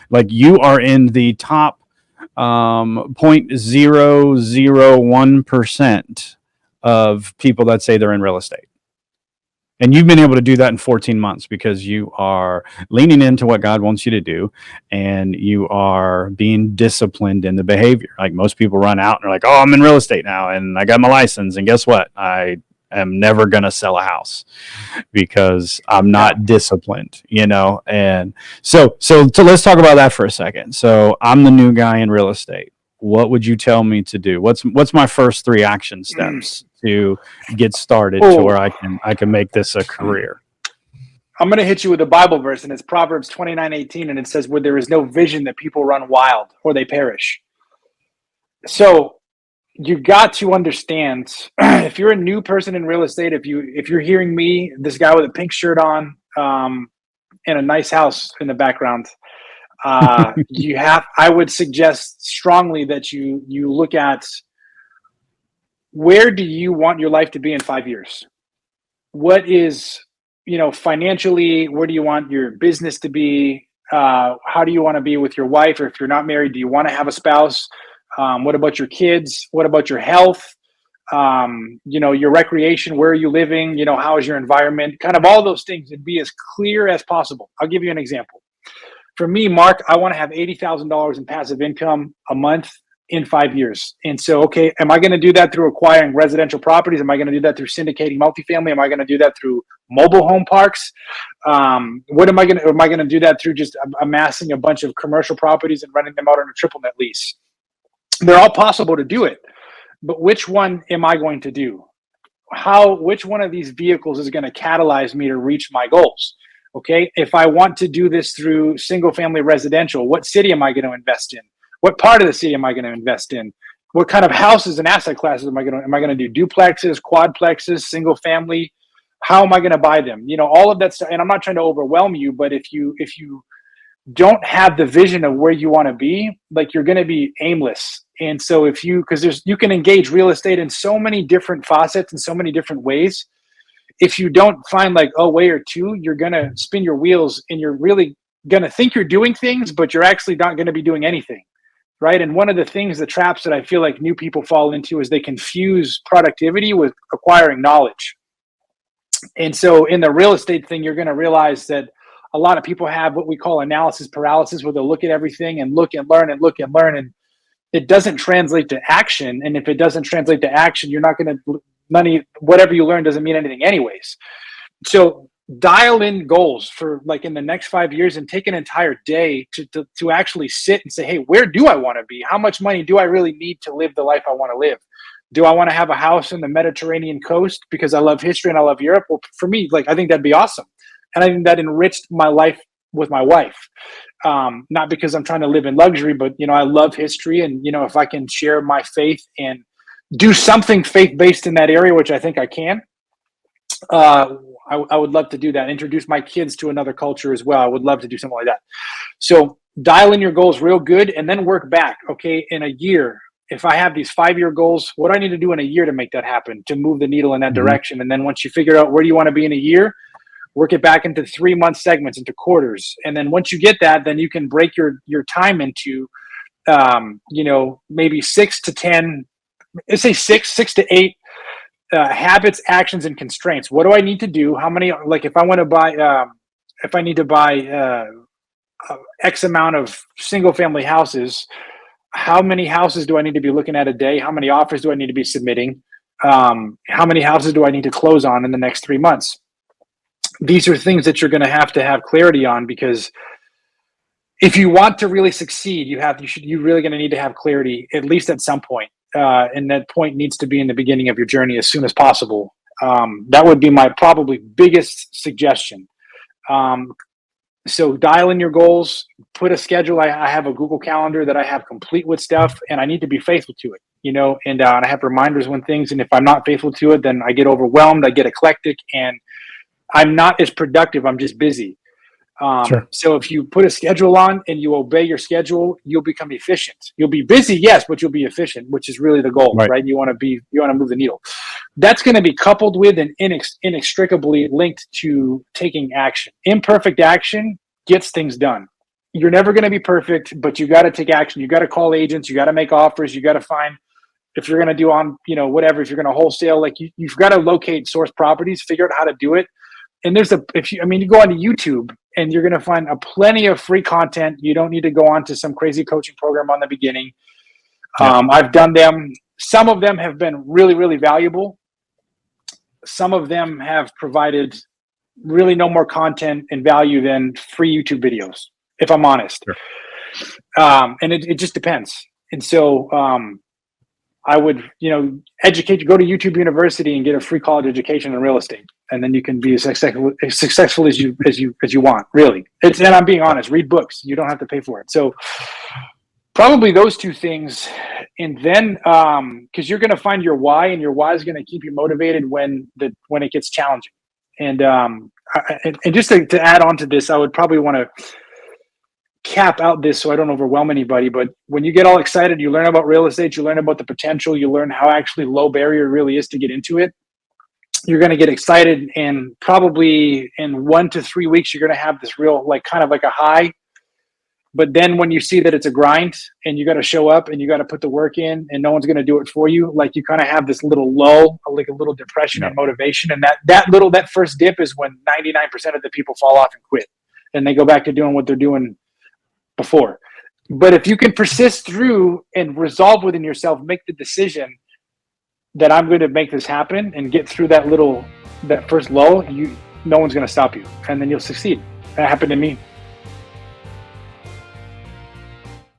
Like you are in the top 0.001% of people that say they're in real estate. And you've been able to do that in 14 months because you are leaning into what God wants you to do, and you are being disciplined in the behavior. Like most people run out and are like, oh, I'm in real estate now and I got my license. And guess what? I am never going to sell a house because I'm not disciplined, And so let's talk about that for a second. So I'm the new guy in real estate. What would you tell me to do? What's my first 3 action steps to get started to where I can make this a career? I'm going to hit you with a Bible verse, and it's Proverbs 29:18, and it says, where there is no vision, that people run wild or they perish. So you got to understand, if you're a new person in real estate, if you're hearing me, this guy with a pink shirt on, and a nice house in the background, I would suggest strongly that you look at, where do you want your life to be in 5 years? What is, financially, where do you want your business to be? How do you want to be with your wife? Or if you're not married, do you want to have a spouse? What about your kids? What about your health? Your recreation, where are you living? How is your environment? Kind of all those things, and be as clear as possible. I'll give you an example. For me, Mark, I want to have $80,000 in passive income a month in 5 years. And so, okay, am I going to do that through acquiring residential properties? Am I going to do that through syndicating multifamily? Am I going to do that through mobile home parks? Am I going to do that through just amassing a bunch of commercial properties and renting them out on a triple net lease? They're all possible to do it, but which one am I going to do? Which one of these vehicles is going to catalyze me to reach my goals? Okay, if I want to do this through single family residential, what city am I going to invest in? What part of the city am I going to invest in? What kind of houses and asset classes am I going to do? Duplexes, quadplexes, single family? How am I going to buy them? All of that stuff. And I'm not trying to overwhelm you, but if you don't have the vision of where you want to be, like, you're going to be aimless. And so you can engage real estate in so many different facets and so many different ways. If you don't find like a way or two, you're going to spin your wheels, and you're really going to think you're doing things, but you're actually not going to be doing anything. Right. And one of the traps that I feel like new people fall into is they confuse productivity with acquiring knowledge. And so in the real estate thing, you're going to realize that a lot of people have what we call analysis paralysis, where they'll look at everything and look and learn and look and learn, and it doesn't translate to action. And if it doesn't translate to action, you're not going to whatever you learn doesn't mean anything anyways. So dial in goals for like in the next 5 years, and take an entire day to actually sit and say, hey, where do I want to be? How much money do I really need to live the life I want to live? Do I want to have a house in the Mediterranean coast because I love history and I love Europe? Well, for me, I think that'd be awesome. And I think that enriched my life with my wife. Not because I'm trying to live in luxury, but, I love history. And, if I can share my faith and do something faith-based in that area, which I think I can, I would love to do that. Introduce my kids to another culture as well. I would love to do something like that. So dial in your goals real good, and then work back. Okay, in a year, if I have these 5-year goals, what do I need to do in a year to make that happen, to move the needle in that direction? And then once you figure out where do you want to be in a year, work it back into 3-month segments, into quarters. And then once you get that, then you can break your time into, maybe 6 to 10, let's say 6 to 8 habits, actions, and constraints. What do I need to do? How many, if I want to buy, if I need to buy X amount of single family houses, how many houses do I need to be looking at a day? How many offers do I need to be submitting? How many houses do I need to close on in the next 3 months? These are things that you're going to have clarity on, because if you want to really succeed, you're really going to need to have clarity, at least at some point. And that point needs to be in the beginning of your journey as soon as possible. That would be my probably biggest suggestion. So dial in your goals, put a schedule. I have a Google Calendar that I have complete with stuff, and I need to be faithful to it, and I have reminders when things, and if I'm not faithful to it, then I get overwhelmed, I get eclectic, and I'm not as productive. I'm just busy. Sure. So if you put a schedule on and you obey your schedule, you'll become efficient. You'll be busy, yes, but you'll be efficient, which is really the goal, right? You want to move the needle. That's going to be coupled with and inextricably linked to taking action. Imperfect action gets things done. you're never going to be perfect, but you got to take action. You got to call agents. You got to make offers. You got to find, if you're going to do on, whatever, if you're going to wholesale, like you've got to locate source properties, figure out how to do it. And you go onto YouTube and you're going to find plenty of free content. You don't need to go on to some crazy coaching program on the beginning. Yeah. I've done them. Some of them have been really, really valuable. Some of them have provided really no more content and value than free YouTube videos, if I'm honest. Sure. And it just depends. And so I would, educate, go to YouTube University and get a free college education in real estate. And then you can be as successful as you want, really. And I'm being honest, read books. You don't have to pay for it. So probably those two things. And then, because you're going to find your why, and your why is going to keep you motivated when it gets challenging. And just to add on to this, I would probably want to cap out this so I don't overwhelm anybody. But when you get all excited, you learn about real estate, you learn about the potential, you learn how actually low barrier really is to get into it. You're going to get excited, and probably in 1 to 3 weeks, you're going to have this real, kind of like a high. But then when you see that it's a grind and you got to show up and you got to put the work in and no one's going to do it for you, you kind of have this little lull, like a little depression and motivation. And that first dip is when 99% of the people fall off and quit, and they go back to doing what they're doing before. But if you can persist through and resolve within yourself, make the decision that I'm going to make this happen and get through that first lull, no one's going to stop you, and then you'll succeed. That happened to me.